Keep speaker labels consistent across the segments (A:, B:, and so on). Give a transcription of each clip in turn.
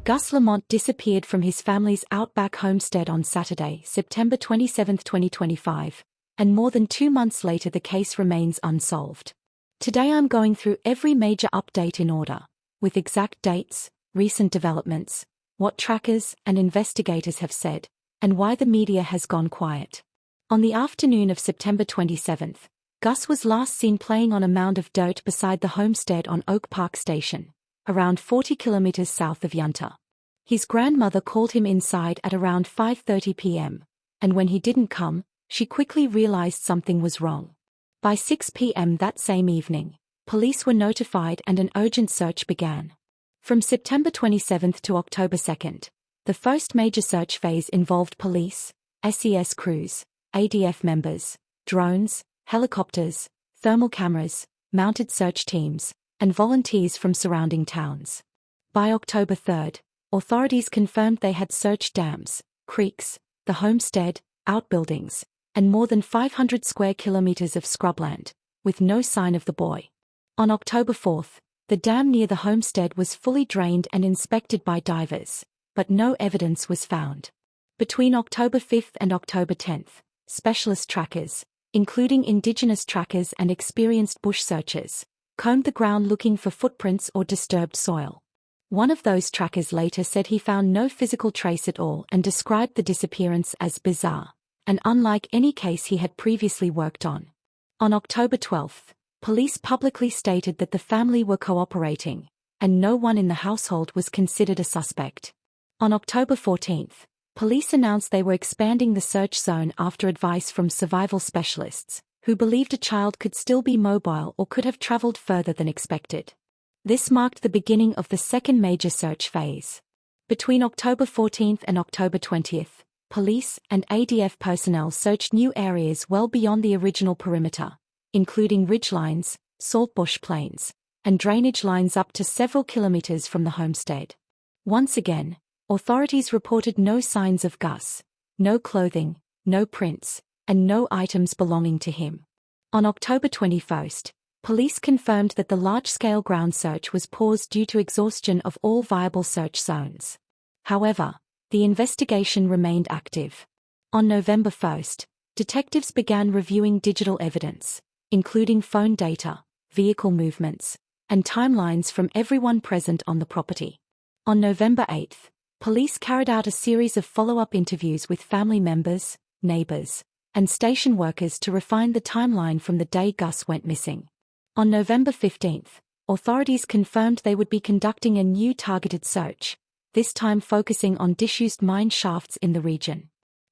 A: Gus Lamont disappeared from his family's outback homestead on Saturday, September 27, 2025, and more than 2 months later the case remains unsolved. Today I'm going through every major update in order, with exact dates, recent developments, what trackers and investigators have said, and why the media has gone quiet. On the afternoon of September 27, Gus was last seen playing on a mound of dirt beside the homestead on Oak Park Station, around 40 kilometers south of Yunta. His grandmother called him inside at around 5:30 p.m., and when he didn't come, she quickly realized something was wrong. By 6 p.m. that same evening, police were notified and an urgent search began. From September 27 to October 2, the first major search phase involved police, SES crews, ADF members, drones, helicopters, thermal cameras, mounted search teams, and volunteers from surrounding towns. By October 3, authorities confirmed they had searched dams, creeks, the homestead, outbuildings, and more than 500 square kilometers of scrubland, with no sign of the boy. On October 4, the dam near the homestead was fully drained and inspected by divers, but no evidence was found. Between October 5 and October 10, specialist trackers, including Indigenous trackers and experienced bush searchers, combed the ground looking for footprints or disturbed soil. One of those trackers later said he found no physical trace at all and described the disappearance as bizarre, and unlike any case he had previously worked on. On October 12, police publicly stated that the family were cooperating, and no one in the household was considered a suspect. On October 14, police announced they were expanding the search zone after advice from survival specialists, who believed a child could still be mobile or could have traveled further than expected. This marked the beginning of the second major search phase. Between October 14 and October 20, police and ADF personnel searched new areas well beyond the original perimeter, including ridgelines, saltbush plains, and drainage lines up to several kilometers from the homestead. Once again, authorities reported no signs of Gus, no clothing, no prints, and no items belonging to him. On October 21, police confirmed that the large-scale ground search was paused due to exhaustion of all viable search zones. However, the investigation remained active. On November 1, detectives began reviewing digital evidence, including phone data, vehicle movements, and timelines from everyone present on the property. On November 8, police carried out a series of follow-up interviews with family members, neighbors, and station workers to refine the timeline from the day Gus went missing. On November 15, authorities confirmed they would be conducting a new targeted search, this time focusing on disused mine shafts in the region.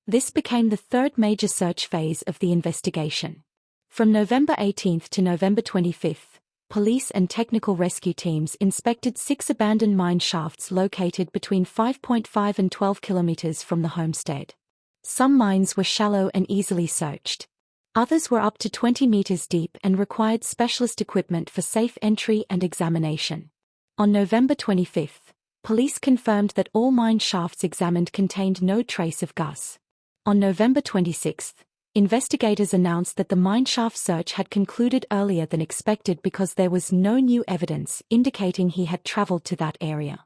A: This became the third major search phase of the investigation. From November 18 to November 25, police and technical rescue teams inspected 6 abandoned mine shafts located between 5.5 and 12 kilometers from the homestead. Some mines were shallow and easily searched. Others were up to 20 meters deep and required specialist equipment for safe entry and examination. On November 25, police confirmed that all mine shafts examined contained no trace of Gus. On November 26, investigators announced that the mineshaft search had concluded earlier than expected because there was no new evidence indicating he had traveled to that area.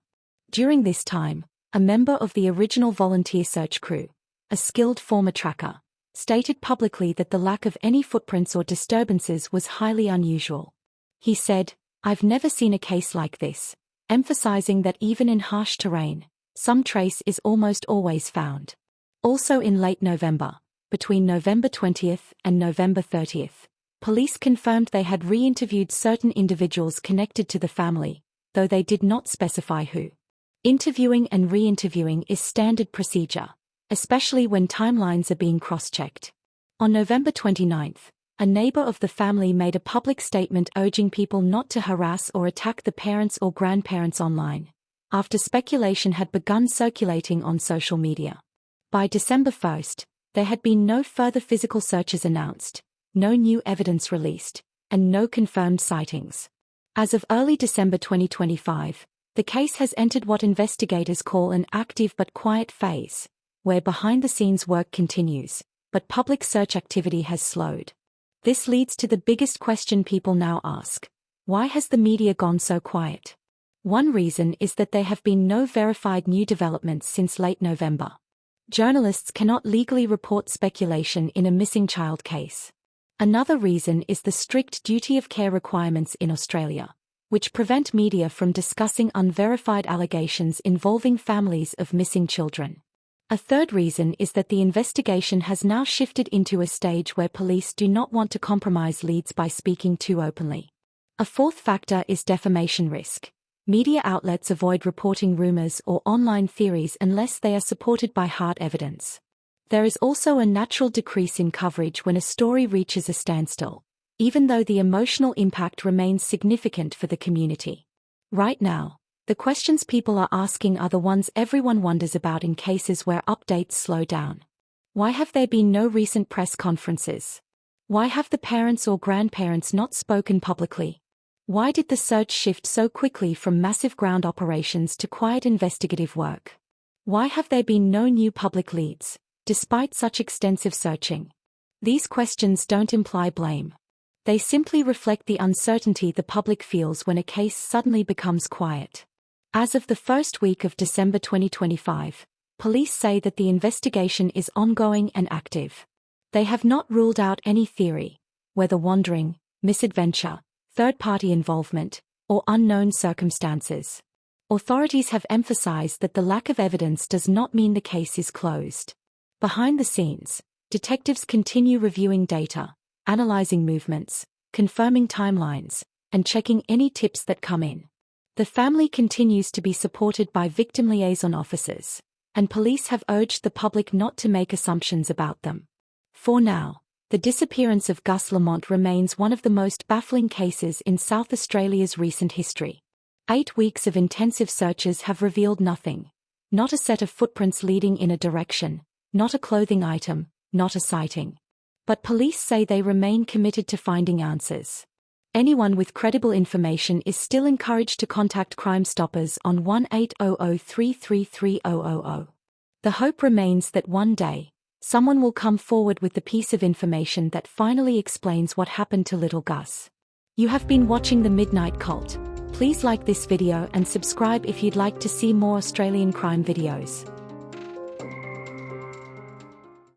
A: During this time, a member of the original volunteer search crew, a skilled former tracker, stated publicly that the lack of any footprints or disturbances was highly unusual. He said, "I've never seen a case like this," emphasizing that even in harsh terrain, some trace is almost always found. Also in late November, between November 20 and November 30, police confirmed they had re-interviewed certain individuals connected to the family, though they did not specify who. Interviewing and re-interviewing is standard procedure, especially when timelines are being cross-checked. On November 29, a neighbor of the family made a public statement urging people not to harass or attack the parents or grandparents online, after speculation had begun circulating on social media. By December 1, there had been no further physical searches announced, no new evidence released, and no confirmed sightings. As of early December 2025, the case has entered what investigators call an active but quiet phase, where behind-the-scenes work continues, but public search activity has slowed. This leads to the biggest question people now ask: why has the media gone so quiet? One reason is that there have been no verified new developments since late November. Journalists cannot legally report speculation in a missing child case. Another reason is the strict duty of care requirements in Australia, which prevent media from discussing unverified allegations involving families of missing children. A third reason is that the investigation has now shifted into a stage where police do not want to compromise leads by speaking too openly. A fourth factor is defamation risk. Media outlets avoid reporting rumors or online theories unless they are supported by hard evidence. There is also a natural decrease in coverage when a story reaches a standstill, even though the emotional impact remains significant for the community. Right now, the questions people are asking are the ones everyone wonders about in cases where updates slow down. Why have there been no recent press conferences? Why have the parents or grandparents not spoken publicly? Why did the search shift so quickly from massive ground operations to quiet investigative work? Why have there been no new public leads, despite such extensive searching? These questions don't imply blame. They simply reflect the uncertainty the public feels when a case suddenly becomes quiet. As of the first week of December 2025, police say that the investigation is ongoing and active. They have not ruled out any theory, whether wandering, misadventure, third-party involvement, or unknown circumstances. Authorities have emphasized that the lack of evidence does not mean the case is closed. Behind the scenes, detectives continue reviewing data, analyzing movements, confirming timelines, and checking any tips that come in. The family continues to be supported by victim liaison officers, and police have urged the public not to make assumptions about them. For now, the disappearance of Gus Lamont remains one of the most baffling cases in South Australia's recent history. 8 weeks of intensive searches have revealed nothing. Not a set of footprints leading in a direction, not a clothing item, not a sighting. But police say they remain committed to finding answers. Anyone with credible information is still encouraged to contact Crimestoppers on 1-800-333-000. The hope remains that one day, someone will come forward with the piece of information that finally explains what happened to little Gus. You have been watching The Midnight Cult. Please like this video and subscribe if you'd like to see more Australian crime videos.